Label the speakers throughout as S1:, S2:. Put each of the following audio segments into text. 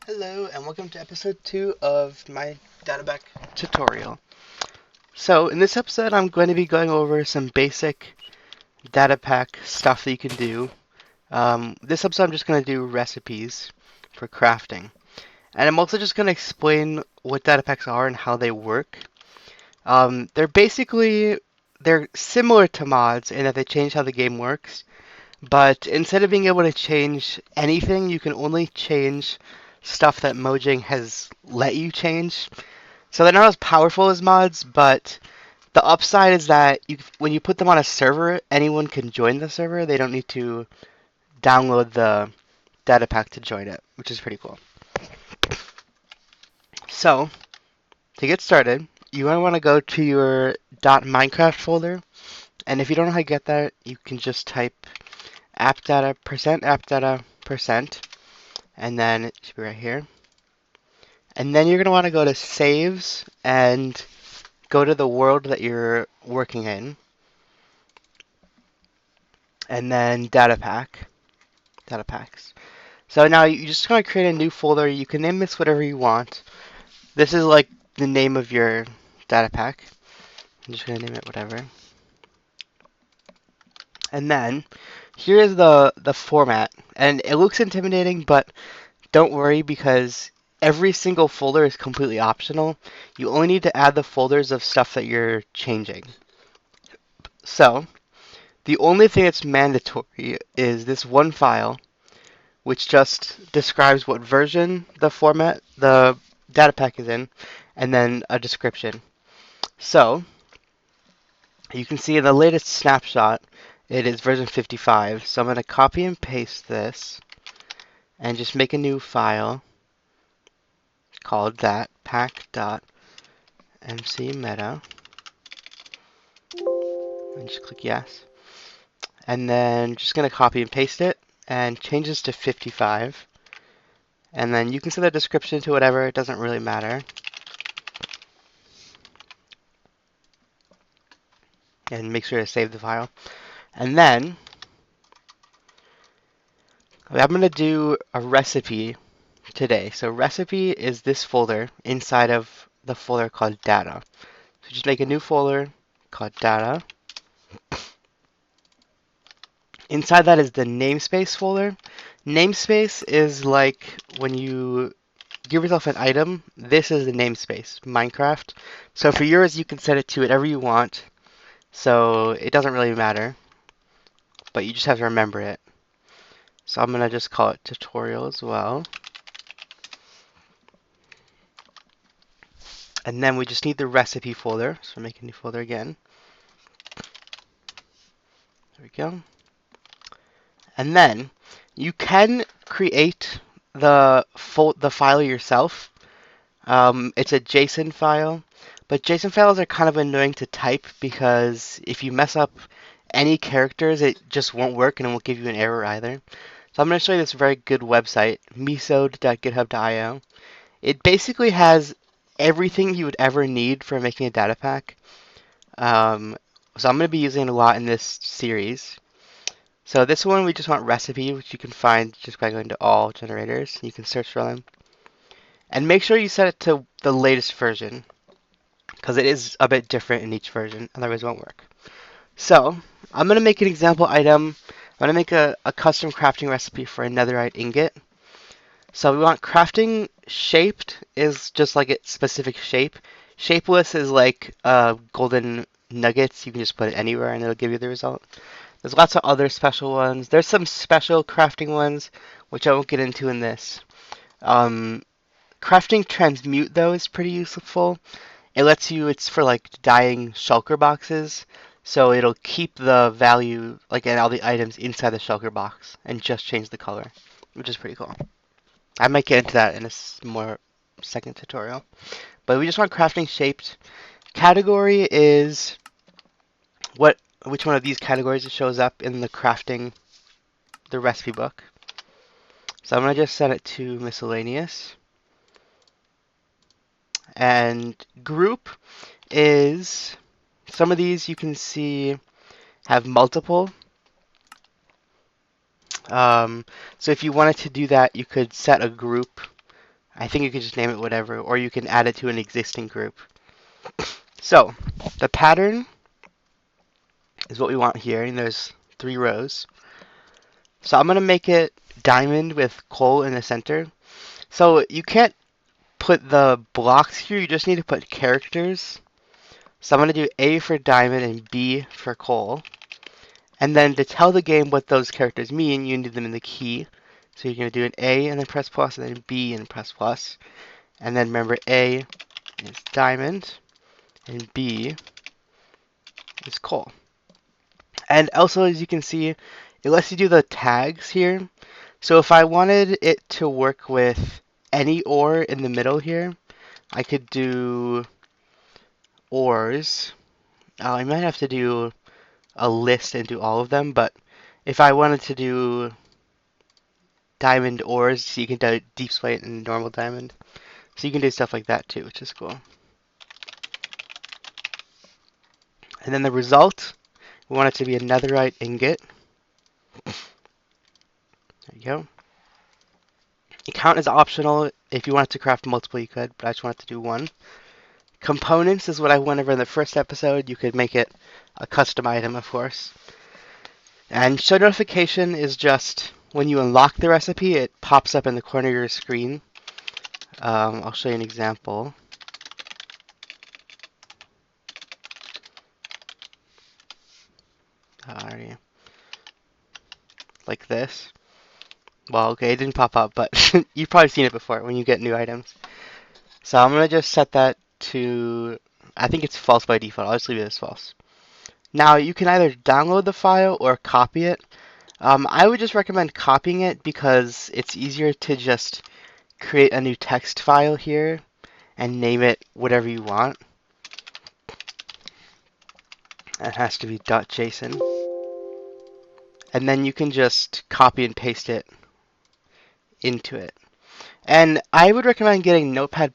S1: Hello and welcome to episode 2 of my databack tutorial. So in this episode I'm going to be going over some basic data pack stuff that you can do. This episode I'm just going to do recipes for crafting. And I'm also just going to explain what data packs are and how they work. They're similar to mods in that they change how the game works. But instead of being able to change anything, you can only change stuff that Mojang has let you change. So they're not as powerful as mods, but the upside is that when you put them on a server, anyone can join the server. They don't need to download the data pack to join it, which is pretty cool. So to get started, you want to go to your .minecraft folder, and if you don't know how to get that, you can just type appdata %appdata %, and then it should be right here. And then you're going to want to go to saves and go to the world that you're working in, and then data packs. So now you just want to create a new folder. You can name this whatever you want. This is like the name of your data pack. I'm just going to name it whatever. And then here is the format. And it looks intimidating, but don't worry because every single folder is completely optional. You only need to add the folders of stuff that you're changing. So the only thing that's mandatory is this one file, which just describes what version the data pack is in, and then a description. So you can see in the latest snapshot, it is version 55. So I'm going to copy and paste this and just make a new file called that pack.mcmeta and just click yes. And then just going to copy and paste it and change this to 55. And then you can set the description to whatever, it doesn't really matter. And make sure to save the file. And then I'm going to do a recipe today. So recipe is this folder inside of the folder called data. So just make a new folder called data. Inside that is the namespace folder. Namespace is like when you give yourself an item, this is the namespace, Minecraft. So for yours, you can set it to whatever you want. So it doesn't really matter, but you just have to remember it. So I'm going to just call it tutorial as well. And then we just need the recipe folder. So make a new folder again. There we go. And then you can create the file yourself. It's a JSON file, but JSON files are kind of annoying to type because if you mess up any characters, it just won't work and it won't give you an error either. So I'm going to show you this very good website, misode.github.io. It basically has everything you would ever need for making a data pack. So I'm going to be using it a lot in this series. So this one we just want recipe, which you can find just by going to all generators. You can search for them. And make sure you set it to the latest version, because it is a bit different in each version, otherwise it won't work. So I'm going to make an example item. I'm going to make a custom crafting recipe for a netherite ingot. So we want crafting shaped is just like its specific shape. Shapeless is like golden nuggets. You can just put it anywhere and it'll give you the result. There's lots of other special ones. There's some special crafting ones, which I won't get into in this. Crafting transmute, though, is pretty useful. It's for like dyeing shulker boxes. So it'll keep the value, like and all the items inside the shulker box and just change the color, which is pretty cool. I might get into that in a more second tutorial. But we just want crafting shaped. Category is which one of these categories it shows up in the recipe book. So I'm going to just set it to miscellaneous. And group is, some of these you can see have multiple. So if you wanted to do that, you could set a group I think you can just name it whatever, or you can add it to an existing group. So the pattern is what we want here, and there's 3 rows. So I'm going to make it diamond with coal in the center. So you can't put the blocks here, you just need to put characters. So I'm going to do A for diamond and B for coal. And then to tell the game what those characters mean, you need them in the key. So you're going to do an A and then press plus, and then B and press plus. And then remember A is diamond, and B is coal. And also, as you can see, it lets you do the tags here. So if I wanted it to work with any ore in the middle here, I could do ores. I might have to do a list and do all of them, but if I wanted to do diamond ores, so you can do deep slate and normal diamond. So you can do stuff like that too, which is cool. And then the result, we want it to be a netherite ingot. There you go. Count is optional. If you want to craft multiple, you could, but I just wanted to do 1. Components is what I went over in the first episode. You could make it a custom item, of course. And show notification is just when you unlock the recipe, it pops up in the corner of your screen. I'll show you an example. Like this. Well, okay, it didn't pop up, but you've probably seen it before when you get new items. So I'm going to just set that to, I think it's false by default. I'll just leave it as false. Now, you can either download the file or copy it. I would just recommend copying it because it's easier to just create a new text file here and name it whatever you want. It has to be .json. And then you can just copy and paste it into it. And I would recommend getting Notepad++.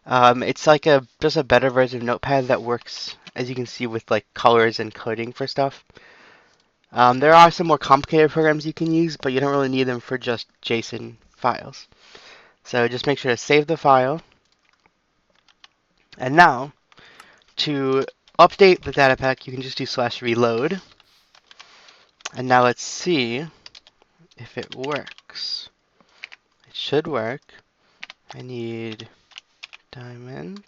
S1: It's like just a better version of Notepad that works, as you can see, with like colors and coding for stuff. There are some more complicated programs you can use, but you don't really need them for just JSON files. So just make sure to save the file. And now, to update the data pack, you can just do /reload. And now let's see if it works. It should work. I need diamond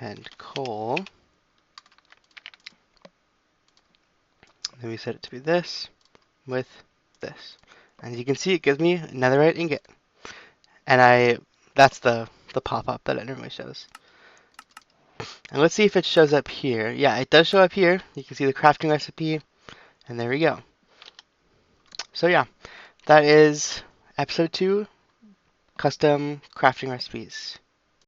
S1: and coal. Then we set it to be this with this. And you can see it gives me a netherite ingot. And that's the pop-up that it normally shows. And let's see if it shows up here. Yeah, it does show up here. You can see the crafting recipe, and there we go. So yeah, that is episode 2, custom crafting recipes.